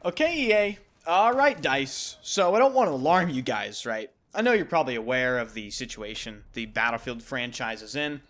Okay, EA. Alright, DICE. So, I don't want to alarm you guys, right? I know you're probably aware of the situation the Battlefield franchise is in,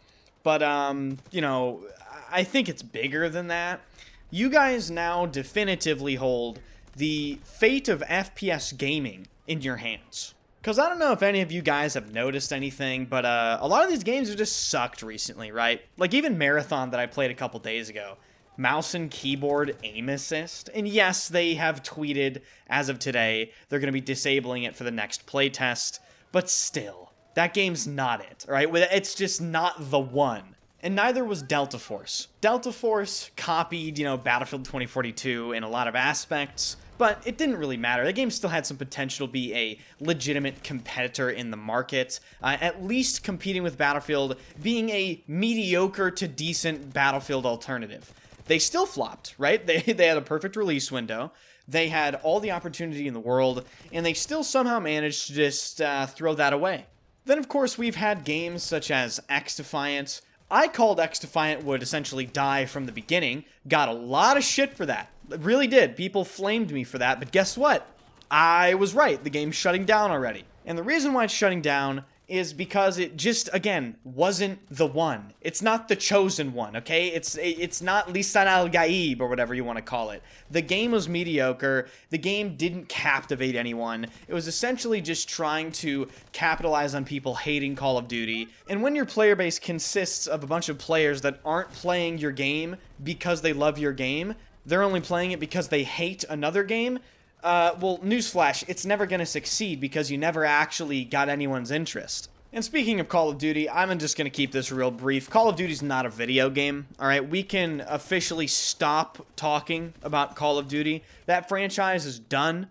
but, I think it's bigger than that. You guys now definitively hold the fate of FPS gaming in your hands. Because I don't know if any of you guys have noticed anything, but a lot of these games have just sucked recently, right? Like even Marathon that I played a couple days ago. Mouse and keyboard aim assist. And yes, they have tweeted as of today they're going to be disabling it for the next playtest. But still, that game's not it, right? It's just not the one. And neither was Delta Force. Delta Force copied, Battlefield 2042 in a lot of aspects, but it didn't really matter. The game still had some potential to be a legitimate competitor in the market, at least competing with Battlefield, being a mediocre to decent Battlefield alternative. They still flopped, right? They had a perfect release window. They had all the opportunity in the world, and they still somehow managed to just throw that away. Then, of course, we've had games such as X-Defiant. I called X-Defiant would essentially die from the beginning. Got a lot of shit for that. Really did. People flamed me for that, but guess what? I was right. The game's shutting down already. And the reason why it's shutting down is because it just, again, wasn't the one. It's not the chosen one, okay? It's not Lisan al-Gaib or whatever you want to call it. The game was mediocre. The game didn't captivate anyone. It was essentially just trying to capitalize on people hating Call of Duty. And when your player base consists of a bunch of players that aren't playing your game because they love your game, they're only playing it because they hate another game, well, newsflash, it's never going to succeed because you never actually got anyone's interest. And speaking of Call of Duty, I'm just going to keep this real brief. Call of Duty's not a video game, alright? We can officially stop talking about Call of Duty. That franchise is done,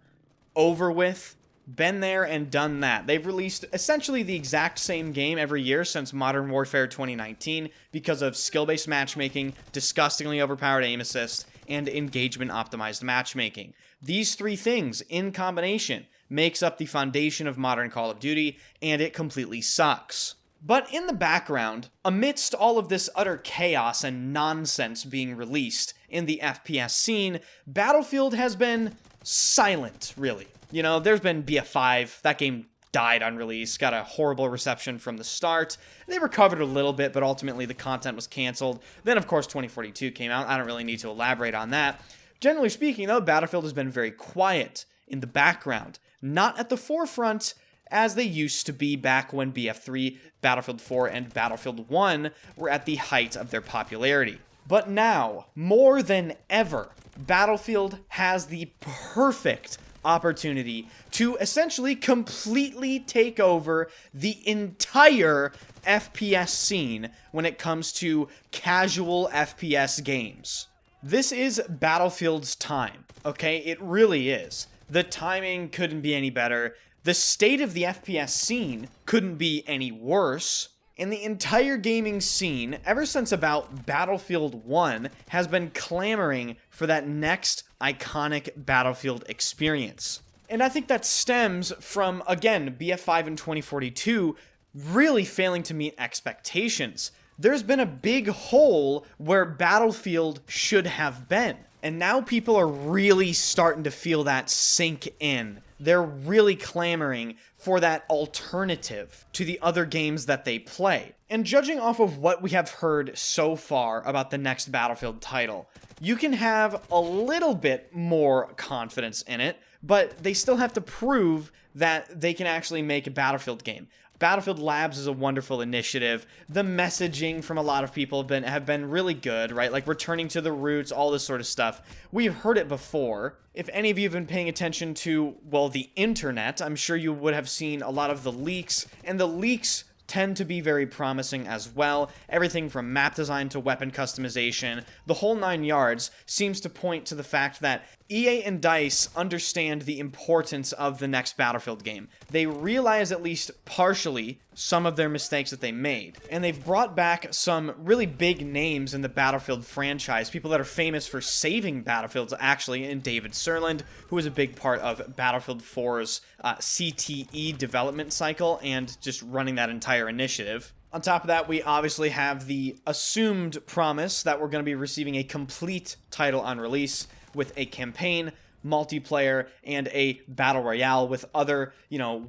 over with, been there and done that. They've released essentially the exact same game every year since Modern Warfare 2019 because of skill-based matchmaking, disgustingly overpowered aim assist, and engagement-optimized matchmaking. These three things, in combination, makes up the foundation of modern Call of Duty, and it completely sucks. But in the background, amidst all of this utter chaos and nonsense being released in the FPS scene, Battlefield has been silent, really. There's been BF5, that game died on release, got a horrible reception from the start. They recovered a little bit, but ultimately the content was canceled. Then, of course, 2042 came out. I don't really need to elaborate on that. Generally speaking, though, Battlefield has been very quiet in the background, not at the forefront as they used to be back when BF3, Battlefield 4, and Battlefield 1 were at the height of their popularity. But now, more than ever, Battlefield has the perfect opportunity to essentially completely take over the entire FPS scene when it comes to casual FPS games. This is Battlefield's time, okay? It really is. The timing couldn't be any better. The state of the FPS scene couldn't be any worse. And the entire gaming scene, ever since about Battlefield 1, has been clamoring for that next iconic Battlefield experience. And I think that stems from, again, BF5 in 2042 really failing to meet expectations. There's been a big hole where Battlefield should have been. And now people are really starting to feel that sink in. They're really clamoring for that alternative to the other games that they play. And judging off of what we have heard so far about the next Battlefield title, you can have a little bit more confidence in it, but they still have to prove that they can actually make a Battlefield game. Battlefield Labs is a wonderful initiative. The messaging from a lot of people have been really good, right? Like returning to the roots, all this sort of stuff. We've heard it before. If any of you have been paying attention to, well, the internet, I'm sure you would have seen a lot of the leaks, and the leaks tend to be very promising as well. Everything from map design to weapon customization, the whole 9 yards seems to point to the fact that EA and DICE understand the importance of the next Battlefield game. They realize at least partially some of their mistakes that they made. And they've brought back some really big names in the Battlefield franchise, people that are famous for saving Battlefields actually, in David Sirland, who was a big part of Battlefield 4's CTE development cycle and just running that entire initiative. On top of that, we obviously have the assumed promise that we're going to be receiving a complete title on release with a campaign, multiplayer and a battle royale with other,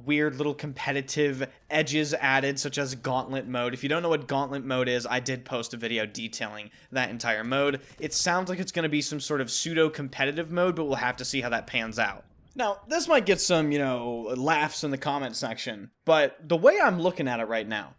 weird little competitive edges added, such as gauntlet mode. If you don't know what gauntlet mode is, I did post a video detailing that entire mode. It sounds like it's going to be some sort of pseudo-competitive mode, but we'll have to see how that pans out. Now, this might get some, laughs in the comment section, but the way I'm looking at it right now,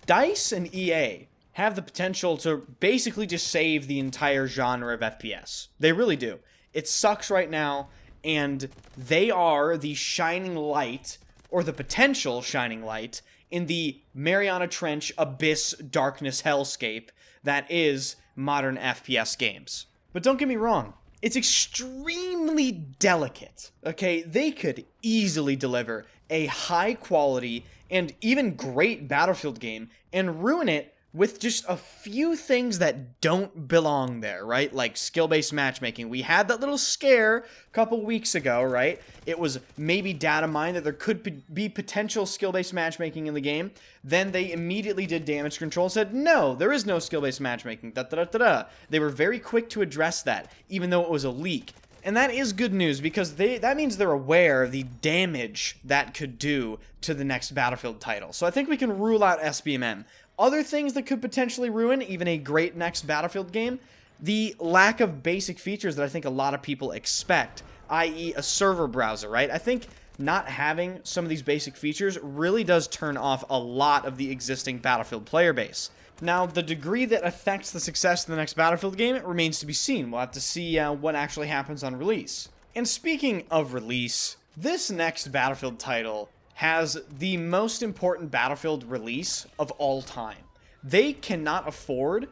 DICE and EA have the potential to basically just save the entire genre of FPS. They really do. It sucks right now, and they are the shining light, or the potential shining light, in the Mariana Trench abyss darkness hellscape that is modern FPS games. But don't get me wrong, it's extremely delicate, okay? They could easily deliver a high quality and even great Battlefield game and ruin it with just a few things that don't belong there, right? Like skill-based matchmaking. We had that little scare a couple weeks ago, right? It was maybe data mined that there could be potential skill-based matchmaking in the game. Then they immediately did damage control and said, no, there is no skill-based matchmaking. Da-da-da-da-da. They were very quick to address that, even though it was a leak. And that is good news, because that means they're aware of the damage that could do to the next Battlefield title. So I think we can rule out SBMM. Other things that could potentially ruin even a great next Battlefield game, the lack of basic features that I think a lot of people expect, i.e. a server browser, right? I think not having some of these basic features really does turn off a lot of the existing Battlefield player base. Now, the degree that affects the success of the next Battlefield game, it remains to be seen. We'll have to see what actually happens on release. And speaking of release, this next Battlefield title has the most important Battlefield release of all time. They cannot afford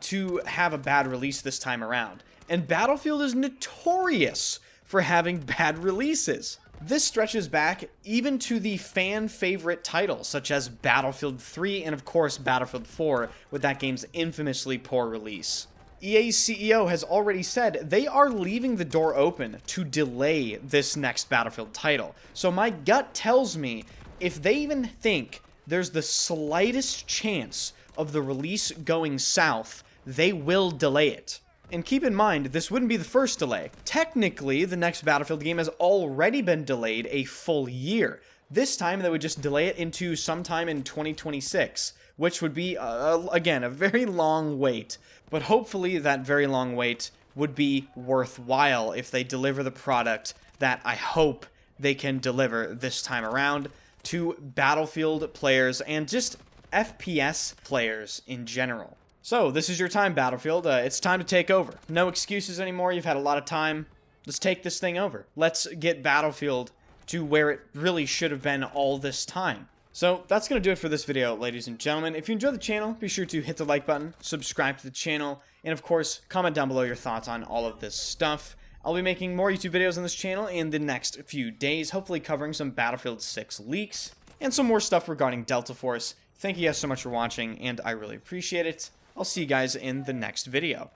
to have a bad release this time around. And Battlefield is notorious for having bad releases. This stretches back even to the fan-favorite titles, such as Battlefield 3 and, of course, Battlefield 4, with that game's infamously poor release. EA's CEO has already said they are leaving the door open to delay this next Battlefield title. So my gut tells me if they even think there's the slightest chance of the release going south, they will delay it. And keep in mind, this wouldn't be the first delay. Technically, the next Battlefield game has already been delayed a full year. This time, they would just delay it into sometime in 2026, which would be, again, a very long wait. But hopefully, that very long wait would be worthwhile if they deliver the product that I hope they can deliver this time around to Battlefield players and just FPS players in general. So, this is your time, Battlefield. It's time to take over. No excuses anymore. You've had a lot of time. Let's take this thing over. Let's get Battlefield to where it really should have been all this time. So, that's going to do it for this video, ladies and gentlemen. If you enjoyed the channel, be sure to hit the like button, subscribe to the channel, and of course, comment down below your thoughts on all of this stuff. I'll be making more YouTube videos on this channel in the next few days, hopefully covering some Battlefield 6 leaks, and some more stuff regarding Delta Force. Thank you guys so much for watching, and I really appreciate it. I'll see you guys in the next video.